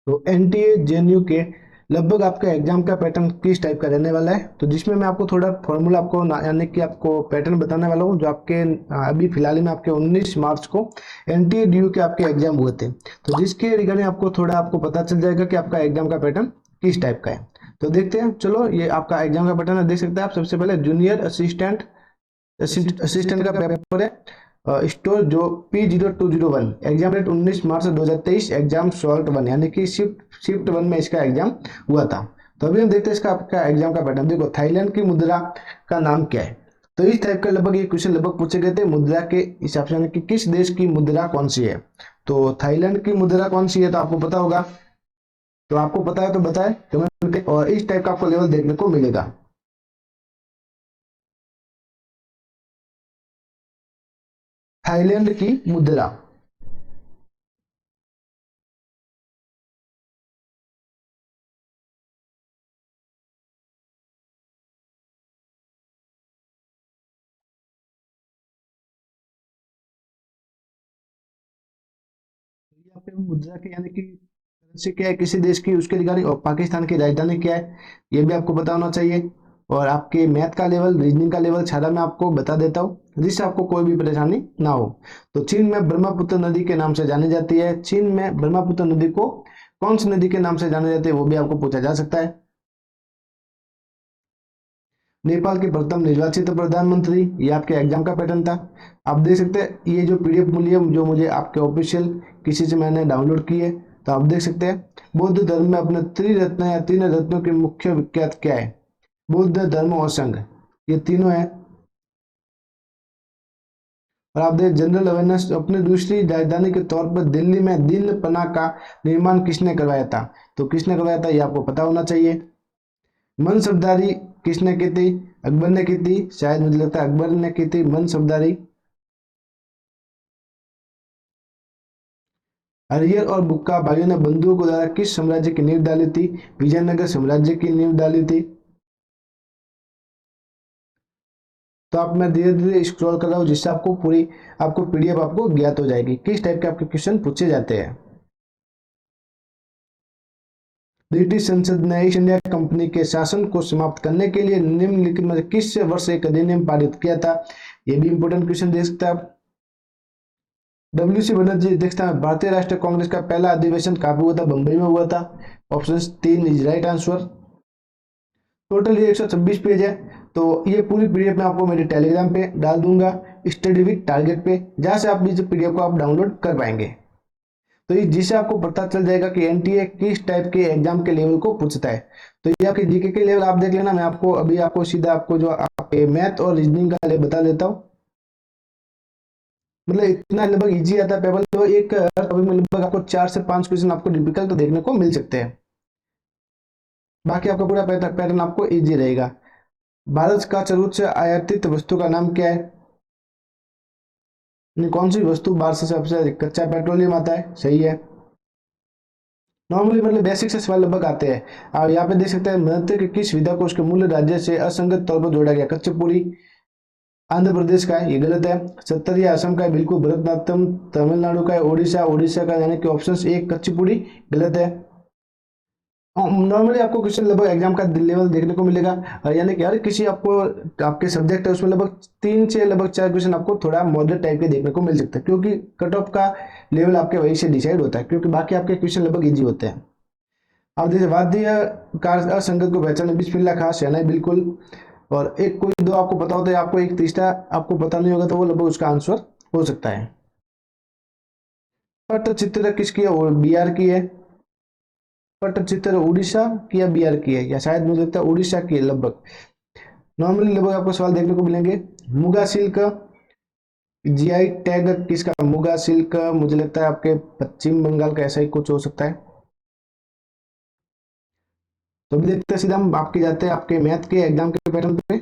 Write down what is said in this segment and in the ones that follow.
तो NTA JNU के लगभग आपका एग्जाम का पैटर्न किस टाइप का रहने वाला है, तो जिसमें मैं आपको थोड़ा फॉर्मूला आपको यानी कि आपको पैटर्न बताने वाला हूँ, जो आपके अभी फिलहाल में आपके 19 मार्च को एनटीए डीयू के आपके एग्जाम हुए थे। तो जिसके रिगार्डिंग आपको थोड़ा आपको पता चल जाएगा कि आपका एग्जाम का पैटर्न किस टाइप का है। तो देखते हैं, चलो ये आपका एग्जाम का पैटर्न है, देख सकते हैं आप। सबसे पहले जूनियर असिस्टेंट असिस्टेंट का पेपर है, स्टोर जो P0201, एग्जाम डेट 19 मार्च 2023, एग्जाम सॉल्ट वन यानी कि शिफ्ट वन में इसका एग्जाम हुआ था। तो अभी हम देखते हैं इसका आपका एग्जाम का पैटर्न। देखो, थाईलैंड की मुद्रा का नाम क्या है। तो इस टाइप का लगभग ये क्वेश्चन लगभग पूछे गए थे मुद्रा के हिसाब से, यानी कि किस देश की मुद्रा कौन सी है। तो थाईलैंड की मुद्रा कौन सी है, तो आपको पता होगा। तो आपको पता है तो बताए कमेंट करके, और इस टाइप का आपको लेवल देखने को मिलेगा। थाईलैंड की मुद्रा। यहाँ पे मुद्रा के यानी कि करेंसी क्या है किसी देश की, उसके रिगार्डिंग, और पाकिस्तान की राजधानी क्या है ये भी आपको पता होना चाहिए। और आपके मैथ का लेवल, रीजनिंग का लेवल सारा मैं आपको बता देता हूँ, जिससे आपको कोई भी परेशानी ना हो। तो चीन में ब्रह्मपुत्र नदी के नाम से जानी जाती है। चीन में ब्रह्मपुत्र नदी को कौन सी नदी के नाम से जाने जाते हैं, वो भी आपको पूछा जा सकता है। नेपाल के प्रथम निर्वाचित प्रधानमंत्री, ये आपके एग्जाम का पैटर्न था। आप देख सकते हैं ये जो पीडीएफ मूल्य जो मुझे आपके ऑफिशियल किसी से मैंने डाउनलोड की है, तो आप देख सकते हैं बौद्ध धर्म में अपने त्रिरत्न या तीन रत्नों के मुख्य विख्यात क्या है। बुद्ध, धर्म और संघ, ये तीनों है। और आप देख जनरल अवेयरनेस, अपनी दूसरी राजधानी के तौर पर दिल्ली में दिन पना का निर्माण किसने करवाया था। तो किसने करवाया था ये आपको पता होना चाहिए। मनसबदारी किसने की थी, अकबर ने की थी, शायद मुझे लगता है अकबर ने की थी मनसबदारी। हरियर और बुक्का भाइयों ने बंधुओं द्वारा किस साम्राज्य की नींव डाली थी, विजयनगर साम्राज्य की नींव डाली थी। तो आप मैं धीरे धीरे स्क्रॉल कर रहा हूँ, जिससे आपको पूरी आपको पीडीएफ आपको ज्ञात हो जाएगी किस टाइप के आपके क्वेश्चन पूछे जाते हैं। ब्रिटिश संसद ने ईस्ट इंडिया कंपनी के शासन को समाप्त करने के लिए निम्नलिखित में किस वर्ष एक अधिनियम पारित किया था। ये भी इंपोर्टेंट क्वेश्चन देख सकते हैं आप। डब्ल्यू सी बनर्जी अध्यक्षता में भारतीय राष्ट्रीय कांग्रेस का पहला अधिवेशन कहाँ पे हुआ था, बंबई में हुआ था। Option 3 is right answer. Total ये 126 पेज है। तो ये पूरी पीडीएफ मैं आपको मेरे टेलीग्राम पे डाल दूंगा, स्टडी विद टारगेट पे, जहां से आप इस पीडीएफ को आप डाउनलोड कर पाएंगे। तो ये जिससे आपको पता चल जाएगा कि एनटीए किस टाइप के एग्जाम के लेवल को पूछता है। तो ये आपके जीके के लेवल आप देख लेना। मैं आपको अभी आपको सीधा आपको जो आपके मैथ और रीजनिंग का लेवल बता देता हूँ। मतलब इतना लगभग इजी आता है पेपर, तो एक टॉपिक में लगभग आपको 4 से 5 क्वेश्चन आपको डिफिकल्ट तो देखने को मिल सकते हैं। बाकी आपका पूरा पैटर्न आपको इजी रहेगा। भारत का सर्वोच्च आयातित वस्तु का नाम क्या है। कौन सी वस्तु भारत से सबसे अधिक कच्चा पेट्रोलियम आता है, सही है। नॉर्मली मतलब बेसिक से सवाल लगभग आते हैं। और यहाँ पे देख सकते हैं नृत्य के किस विधा को उसके मूल राज्य से असंगत तौर पर जोड़ा गया, कच्चीपुड़ी आंध्र प्रदेश का है, ये गलत है। सत्तरिया असम का है, बिल्कुल। भरतनाट्यम तमिलनाडु का है। ओडिशा ओडिशा का, यानी कि ऑप्शन 1 कच्चीपुड़ी गलत है। नॉर्मली आपको क्वेश्चन लगभग एग्जाम का लेवल देखने को मिलेगा, यानी कि हर किसी आपको आपके सब्जेक्ट है उसमें लगभग 3 से लगभग 4 क्वेश्चन आपको थोड़ा मॉडरेट टाइप के देखने को मिल सकते हैं, क्योंकि कट ऑफ का लेवल आपके वही से डिसाइड होता है, क्योंकि बाकी आपके क्वेश्चन लगभग इजी होते हैं। अब जैसे वाद्य कार असंगत को पहचाने, बिस्मिल्लाह खां, शहनाई, बिल्कुल। और एक कोई दो आपको पता होता है, आपको एक तीसरा आपको पता नहीं होगा, तो वो लगभग उसका आंसर हो सकता है। पट्टचित्र किसकी है, वो बिहार की है। पट्टचित्र उड़ीसा की या बिहार की है, या शायद मुझे लगता है उड़ीसा की है लगभग। नॉर्मली लगभग आपको सवाल देखने को मिलेंगे। मुगा सिल्क जीआई टैग किसका, मुगा सिल्क मुझे लगता है आपके पश्चिम बंगाल का, ऐसा ही कुछ हो सकता है। तो अभी देखते हैं, सीधा हम आपके जाते हैं आपके मैथ के एग्जाम के पैटर्न पे।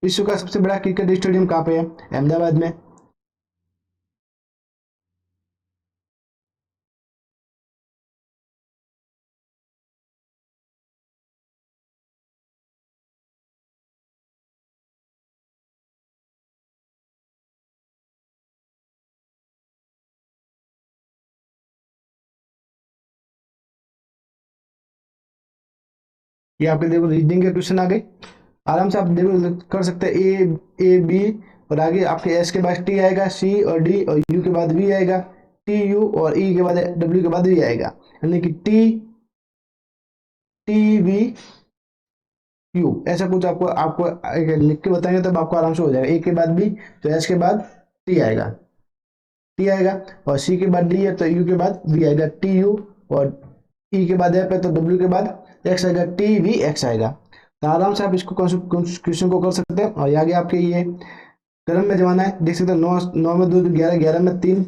विश्व का सबसे बड़ा क्रिकेट स्टेडियम कहाँ पे है, अहमदाबाद में। ये आपके देखो रीजनिंग के क्वेश्चन आ गए। आराम से आप देखो कर सकते हैं। ए बी और आगे आपके एस के बाद टी आएगा, सी और डी और यू के बाद वी आएगा, टी यू और ई के बाद डब्ल्यू के बाद वी आएगा, यानी कि टी टी वी यू, ऐसा कुछ आपको आपको लिख के बताएंगे तब आपको आराम से हो जाएगा। ए के बाद बी तो एस के बाद टी आएगा, टी आएगा, और सी के बाद डी है तो यू के बाद वी आएगा, टी यू, और ई के बाद एफ है तो डब्ल्यू के बाद एक्स आएगा, टी वी एक्स आएगा। तो आराम से आप इसको क्वेश्चन को कर सकते हैं। और आगे आपके ये क्रम में जमाना है, देख सकते हैं। 9 9 में 2 11, 11 में 3,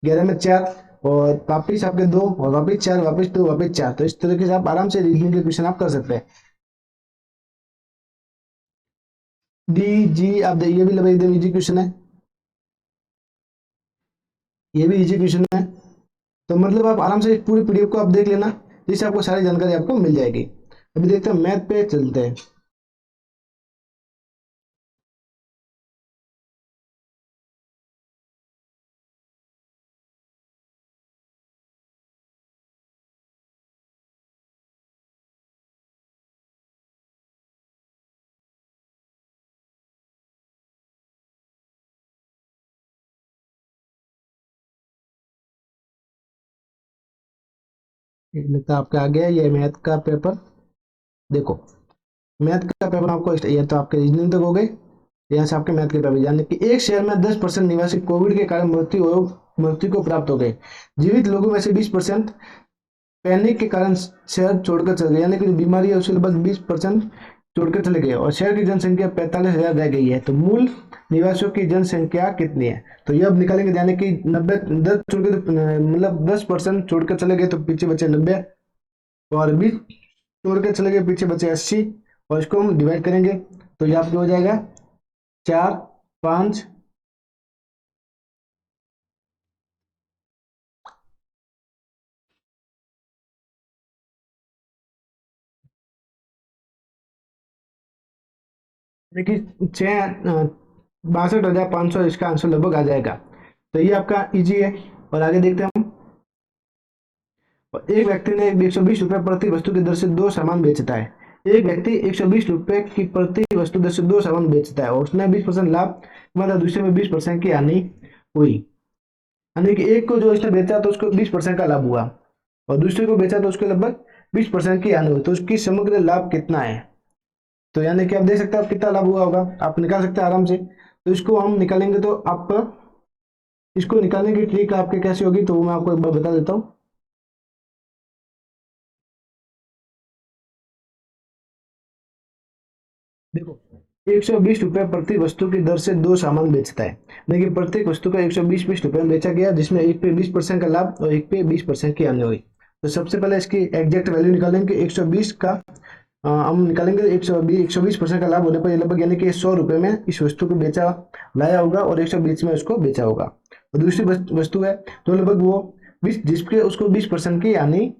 11 में 4, और वापिस आपके 2 और वापिस 4, वापिस 2, वापिस 4। तो इस तरीके से आप आराम से रीजनिंग के क्वेश्चन आप कर सकते हैं। डी जी आप ये भी लगभग एकदम इजी क्वेश्चन है, ये भी इजी क्वेश्चन है। तो मतलब आप आराम से पूरी पीडीएफ को आप देख लेना, जिससे आपको सारी जानकारी आपको मिल जाएगी। अभी देखते हैं मैथ पे चलते हैं। एक लगता है आपके आ गया ये मैथ का पेपर। देखो मैथ का पेपर आपको ये तो आपके रीजनिंग तक हो गए। यहाँ से आपके मैथ के पेपर, यानी कि एक शहर में 10% निवासी कोविड के कारण मृत्यु को प्राप्त हो गए। जीवित लोगों में से 20% पैनिक के कारण शहर छोड़कर चले गए, यानी कि जो बीमारी है उसके लगभग 20% छोड़कर चले गए, और शहर की जनसंख्या 45,000 रह गई है। तो मूल निवासियों की जनसंख्या कितनी है? तो ये अब निकालेंगे, यानी कि 90, 10 छोड़ के मतलब 10% छोड़कर चले गए तो पीछे बचे 90, और 20 छोड़ के चले गए पीछे बचे 80, और इसको हम डिवाइड करेंगे तो ये आपको हो जाएगा 4 5। देखिए 62,500 इसका आंसर लगभग आ जाएगा। तो ये आपका इजी है। और आगे देखते हैं हम। और एक व्यक्ति ने 120 रुपए प्रति वस्तु की दर से दो सामान बेचता है। एक व्यक्ति 120 रुपए की प्रति वस्तु दर से दो सामान बेचता है और उसने 20% लाभ, मतलब दूसरे में 20% की हानि हुई। यानी कि एक को जो इसने बेचा तो उसको 20% का लाभ हुआ, और दूसरे को बेचा तो उसको लगभग 20% की हानि हुई। तो उसकी समग्र लाभ कितना है? तो यानी कि आप देख सकते हैं आप कितना लाभ हुआ होगा, आप निकाल सकते हैं आराम से। तो इसको हम निकालेंगे तो आप इसको निकालने की ट्रिक आपके कैसे होगी तो वो मैं आपको एक बार बता देता हूँ। देखो 120 रुपए प्रति वस्तु की दर से दो सामान बेचता है, देखिए प्रत्येक वस्तु का 120 रुपए में बेचा गया, जिसमें एक पे 20% का लाभ और एक पे 20% की हानि हुई। तो सबसे पहले इसकी एग्जैक्ट वैल्यू निकालेंगे 120 का। हम निकालेंगे 120% का लाभ होने पर ये लगभग, यानी कि 100 रुपए में इस वस्तु को बेचा लाया होगा और 120 में उसको बेचा होगा। और दूसरी वस्तु है तो लगभग वो 20, जिसके उसको 20% की हानि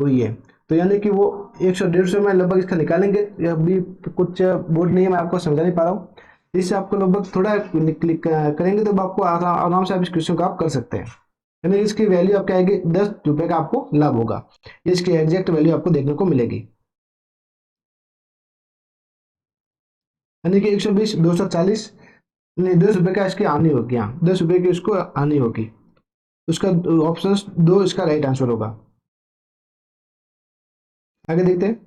हुई है। तो यानी कि वो 100 150 में लगभग इसका निकालेंगे। ये अभी कुछ बोर्ड नहीं है, मैं आपको समझा नहीं पा रहा हूँ। इससे आपको लगभग थोड़ा क्लिक करेंगे तो आपको आराम से आप इस क्वेश्चन को आप कर सकते हैं। यानी इसकी वैल्यू आपके आएगी 10 रुपए का आपको लाभ होगा। इसकी एग्जैक्ट वैल्यू आपको देखने को मिलेगी, यानी कि 120, 240, नहीं 10 रुपए का इसकी हानि होगी। यहाँ 10 रुपए की उसको हानि होगी। उसका ऑप्शन दो इसका राइट आंसर होगा। आगे देखते हैं।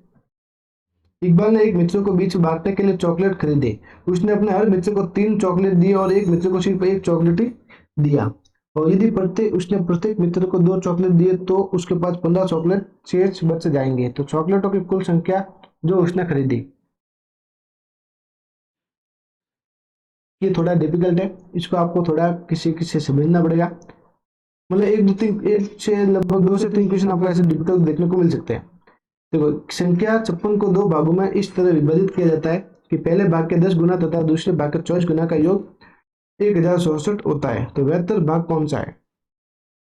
इकबाल ने एक मित्र को बीच बांटने के लिए चॉकलेट खरीदे। उसने अपने हर मित्र को 3 चॉकलेट दी और एक मित्र को सिर्फ एक चॉकलेट ही दिया। और यदि उसने प्रत्येक मित्र को 2 चॉकलेट दिए तो उसके पास 15 चॉकलेट शेष बच जाएंगे। तो चॉकलेटों की कुल संख्या जो उसने खरीदी। ये थोड़ा डिफिकल्ट है, इसको आपको थोड़ा किसी किसी से समझना पड़ेगा। मतलब एक दो तीन, एक से लगभग 2 से 3 क्वेश्चन आपको ऐसे डिफिकल्ट देखने को मिल सकते हैं। देखो संख्या 56 को दो भागों में इस तरह विभाजित किया जाता है कि पहले भाग के 10 गुना तथा दूसरे भाग के 24 गुना का योग 1067 होता है। तो बेहतर भाग कौन सा है?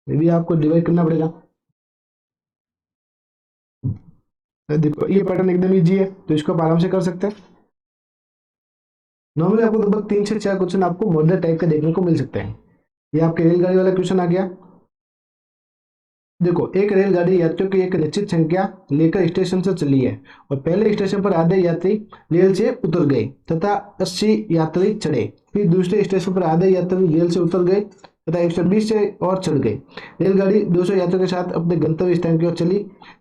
ये भी आपको डिवाइड करना पड़ेगा। तो देखो ये पैटर्न एकदम इजी है, तो इसको आप आराम से कर सकते हैं। नॉर्मली आपको लगभग 3 से 4 क्वेश्चन आपको मॉडल टाइप के देखने को मिल सकते हैं। ये आपके रेलगाड़ी वाला क्वेश्चन आ गया। देखो, एक रेलगाड़ी यात्रियों की एक निश्चित संख्या लेकर स्टेशन से चली है और पहले स्टेशन पर आधे यात्री रेल से उतर गए तथा 80 यात्री चढ़े। फिर दूसरे स्टेशन पर आधे यात्री रेल से उतर गए तथा 120 से और चढ़ गए। रेलगाड़ी 200 यात्रियों के साथ अपने गंतव्य स्थान की ओर चली।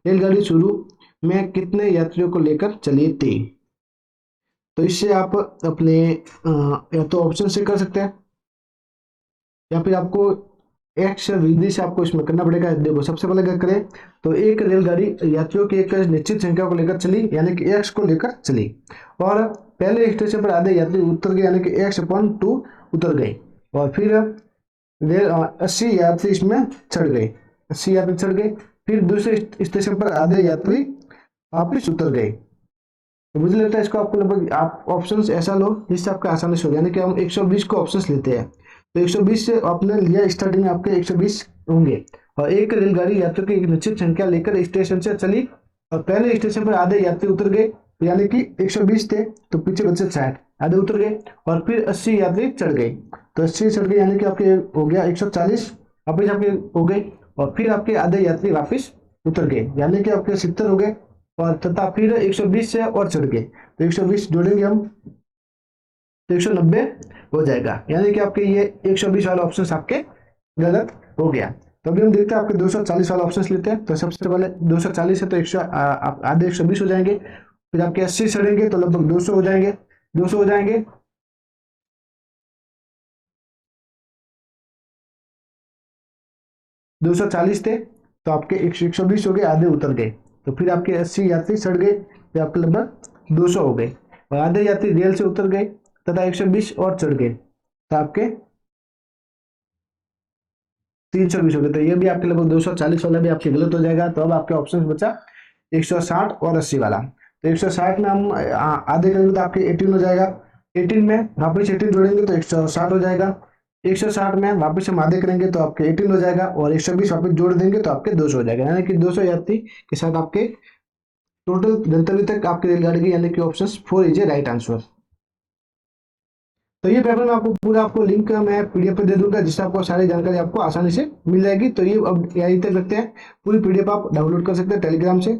रेलगाड़ी शुरू में कितने यात्रियों को लेकर चली थी? तो इससे आप अपने या तो ऑप्शन से कर सकते हैं या फिर आपको एक्स विधि से आपको इसमें करना पड़ेगा। देखो, सबसे पहले क्या करें, तो एक रेलगाड़ी यात्रियों की एक निश्चित संख्या को लेकर चली यानी कि एक्स को लेकर चली और पहले स्टेशन पर आधे यात्री उतर गए यानी कि x/2 उतर गए और फिर रेल 80 यात्री इसमें चढ़ गए, 80 यात्री चढ़ गए। फिर दूसरे स्टेशन पर आधे यात्री वापिस उतर गए। तो मुझे लगता है इसको आपको लगभग आप ऑप्शंस ऐसा लो जिससे आपका आसानी से हो, यानी कि हम 120 को ऑप्शंस लेते हैं तो 120 से आपने लिया, स्टार्टिंग में आपके 120 होंगे और एक रेलगाड़ी यात्रियों की एक निश्चित संख्या लेकर स्टेशन से चली और पहले स्टेशन पर आधे यात्री उतर गए यानी कि 120 थे तो पीछे बचे 60, आधे उतर गए और फिर 80 यात्री चढ़ गए तो 80 चढ़ गए यानी कि आपके हो गया 140 वापिस आपके हो गए और फिर आपके आधे यात्री वापिस उतर गए यानी कि आपके 70 हो गए और तथा फिर 120 से और चढ़ गए तो 120 जोड़ेंगे हम तो 190 हो जाएगा यानी कि आपके ये 120 वाला ऑप्शन आपके गलत हो गया। तो अभी हम देखते हैं आपके 240 वाला ऑप्शन लेते हैं। तो सबसे पहले 240 है तो 100 आधे 120 हो जाएंगे, फिर आपके 80 चढ़ेंगे तो लगभग 200 हो जाएंगे, 200 हो जाएंगे 240 थे तो आपके 120 हो गए, आधे उतर गए तो फिर आपके 80 यात्री चढ़ गए तो आपके लगभग 200 हो गए और आधे यात्री रेल से उतर गए तथा 120 और चढ़ गए तो आपके 320 हो गए। तो ये भी आपके लगभग 240 वाला भी आपके गलत हो जाएगा। तो अब आपके ऑप्शन बचा 160 और 80 वाला। तो 160 में हम आधे करेंगे तो आपके 18 हो जाएगा, 18 में वापस 18 जोड़ेंगे तो 160 हो जाएगा, 160 में वापस हम आधे करेंगे तो आपके 18 हो जाएगा और 120 वापस जोड़ देंगे तो आपके 200 हो जाएगा यानी कि 200 यात्री के साथ आपके टोटल गंतव्य तक आपकी रेलगाड़ी की यानी कि option 4 is a right answer. तो ये पेपर में आपको पूरा आपको लिंक मैं पीडीएफ पे दे दूंगा जिससे आपको सारी जानकारी आपको आसानी से मिल जाएगी। तो ये अब यहीं तक रखते हैं, पूरी पीडीएफ आप डाउनलोड कर सकते हैं टेलीग्राम से।